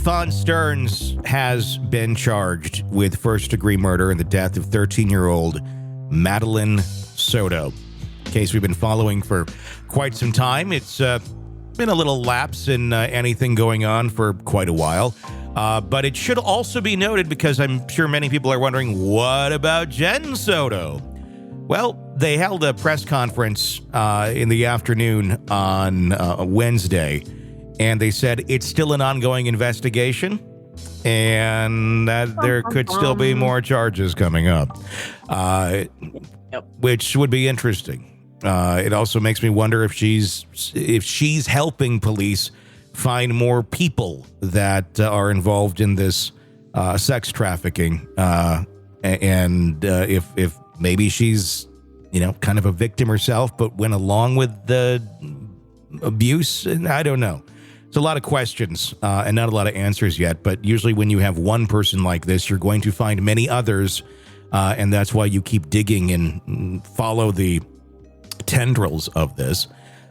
Stephan Sterns has been charged with first-degree murder in the death of 13-year-old Madeline Soto. A case we've been following for quite some time. It's been a little lapse in anything going on for quite a while. But it should also be noted, because I'm sure many people are wondering, what about Jen Soto? Well, they held a press conference in the afternoon on Wednesday, and they said it's still an ongoing investigation and that there could still be more charges coming up, which would be interesting. It also makes me wonder if she's helping police find more people that are involved in this sex trafficking, and if maybe she's, kind of a victim herself, but went along with the abuse. And I don't know. It's a lot of questions and not a lot of answers yet. But usually when you have one person like this, you're going to find many others. And that's why you keep digging and follow the tendrils of this.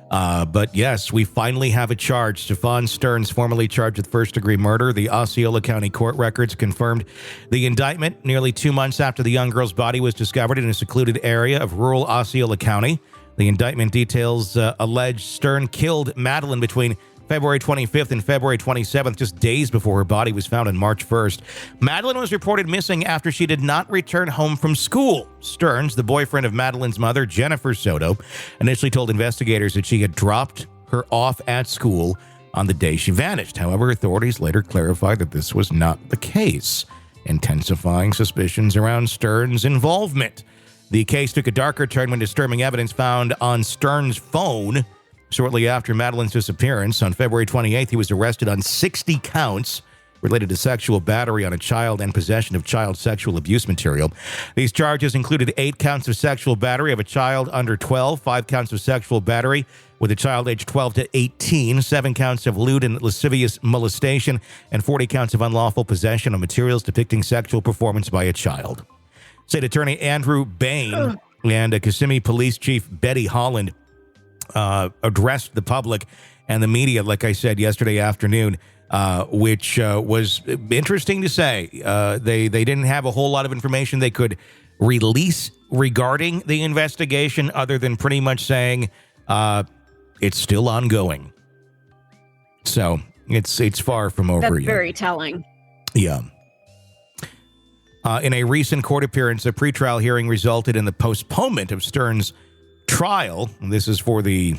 But yes, we finally have a charge. Stephan Sterns, formerly charged with first-degree murder. The Osceola County court records confirmed the indictment nearly 2 months after the young girl's body was discovered in a secluded area of rural Osceola County. The indictment details allege Stern killed Madeline between February 25th and February 27th, just days before her body was found on March 1st. Madeline was reported missing after she did not return home from school. Sterns, the boyfriend of Madeline's mother, Jennifer Soto, initially told investigators that she had dropped her off at school on the day she vanished. However, authorities later clarified that this was not the case, intensifying suspicions around Sterns' involvement. The case took a darker turn when disturbing evidence found on Sterns' phone shortly after Madeline's disappearance. On February 28th, he was arrested on 60 counts related to sexual battery on a child and possession of child sexual abuse material. These charges included 8 counts of sexual battery of a child under 12, 5 counts of sexual battery with a child aged 12 to 18, 7 counts of lewd and lascivious molestation, and 40 counts of unlawful possession of materials depicting sexual performance by a child. State Attorney Andrew Bain and Kissimmee Police Chief Betty Holland addressed the public and the media, like I said yesterday afternoon, which was interesting to say. They didn't have a whole lot of information they could release regarding the investigation, other than pretty much saying it's still ongoing. So it's far from over yet. That's very telling. Yeah. In a recent court appearance, a pretrial hearing resulted in the postponement of Sterns' trial. This is for the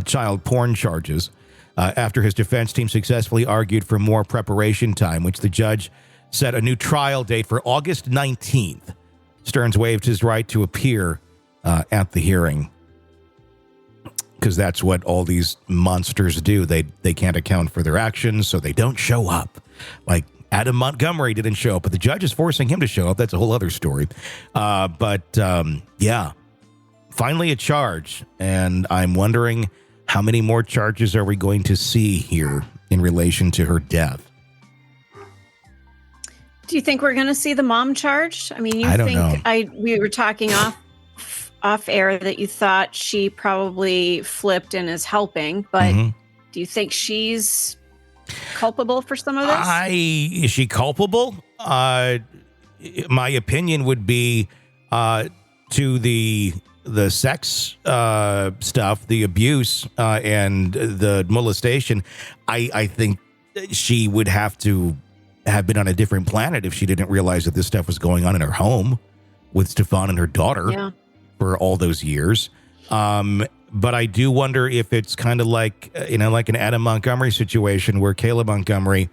child porn charges, after his defense team successfully argued for more preparation time, which the judge set a new trial date for August 19th. Sterns waived his right to appear at the hearing, because that's what all these monsters do. They can't account for their actions, so they don't show up. Like Adam Montgomery didn't show up, but the judge is forcing him to show up. That's a whole other story. Yeah. Finally a charge, and I'm wondering how many more charges are we going to see here in relation to her death. Do you think we're going to see the mom charged? I mean, I don't know. We were talking off air that you thought she probably flipped and is helping, but do you think she's culpable for some of this? Is she culpable? My opinion would be to the sex stuff, the abuse, and the molestation. I think she would have to have been on a different planet if she didn't realize that this stuff was going on in her home with Stephan and her daughter for all those years. But I do wonder if it's kind of like, like an Adam Montgomery situation where Kayla Montgomery,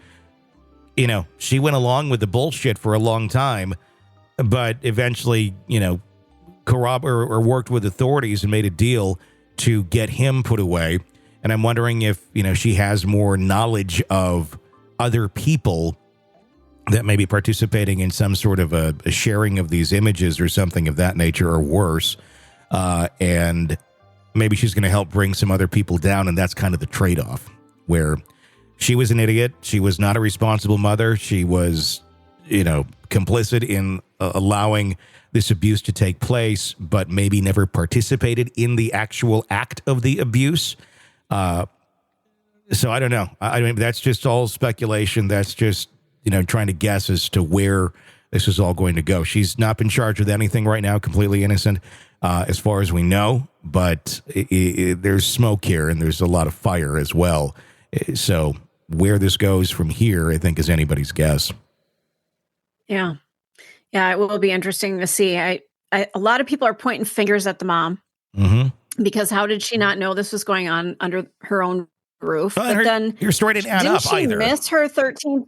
she went along with the bullshit for a long time, but eventually, corroborated or worked with authorities and made a deal to get him put away. And I'm wondering if, she has more knowledge of other people that may be participating in some sort of a sharing of these images or something of that nature, or worse. And maybe she's going to help bring some other people down. And that's kind of the trade-off, where she was an idiot. She was not a responsible mother. She was, complicit in allowing this abuse to take place, but maybe never participated in the actual act of the abuse. So I don't know. I mean, that's just all speculation. That's just, trying to guess as to where this is all going to go. She's not been charged with anything right now, completely innocent, as far as we know. But there's smoke here, and there's a lot of fire as well. So where this goes from here, I think, is anybody's guess. Yeah. Yeah, it will be interesting to see. A lot of people are pointing fingers at the mom. Mm-hmm. Because how did she not know this was going on under her own roof? But then your story didn't add up either. Didn't she miss her 13th?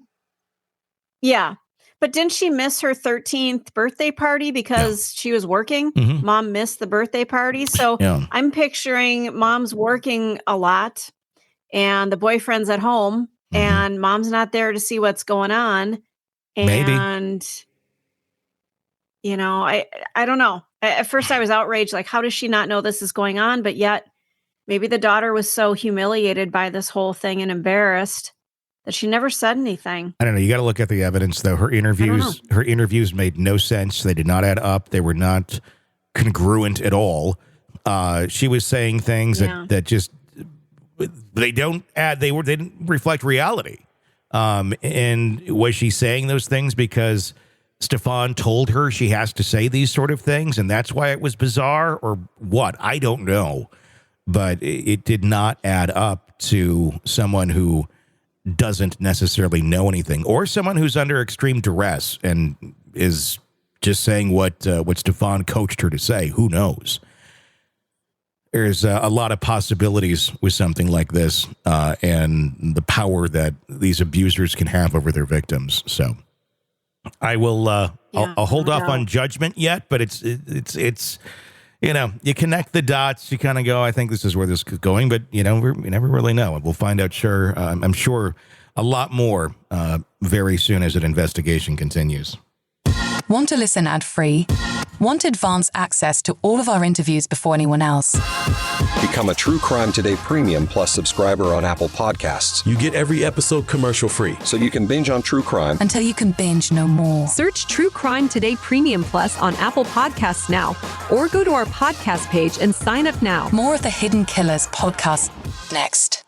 Yeah. But didn't she miss her 13th birthday party because she was working? Mm-hmm. Mom missed the birthday party. So I'm picturing mom's working a lot and the boyfriend's at home and mom's not there to see what's going on. And, I don't know. At first I was outraged, like, how does she not know this is going on? But yet maybe the daughter was so humiliated by this whole thing and embarrassed that she never said anything. I don't know. You got to look at the evidence, though. Her interviews made no sense. They did not add up. They were not congruent at all. She was saying things that just, they didn't reflect reality. And was she saying those things because Stephan told her she has to say these sort of things, and that's why it was bizarre, or what? I don't know. But it did not add up to someone who doesn't necessarily know anything, or someone who's under extreme duress and is just saying what Stephan coached her to say. Who knows? There's a lot of possibilities with something like this, and the power that these abusers can have over their victims. So I will. I'll hold off on judgment yet, but it's you connect the dots. You kind of go, I think this is where this is going, but we never really know. We'll find out. I'm sure a lot more very soon as an investigation continues. Want to listen ad-free? Want advanced access to all of our interviews before anyone else? Become a True Crime Today Premium Plus subscriber on Apple Podcasts. You get every episode commercial-free. So you can binge on true crime until you can binge no more. Search True Crime Today Premium Plus on Apple Podcasts now, or go to our podcast page and sign up now. More of the Hidden Killers podcast next.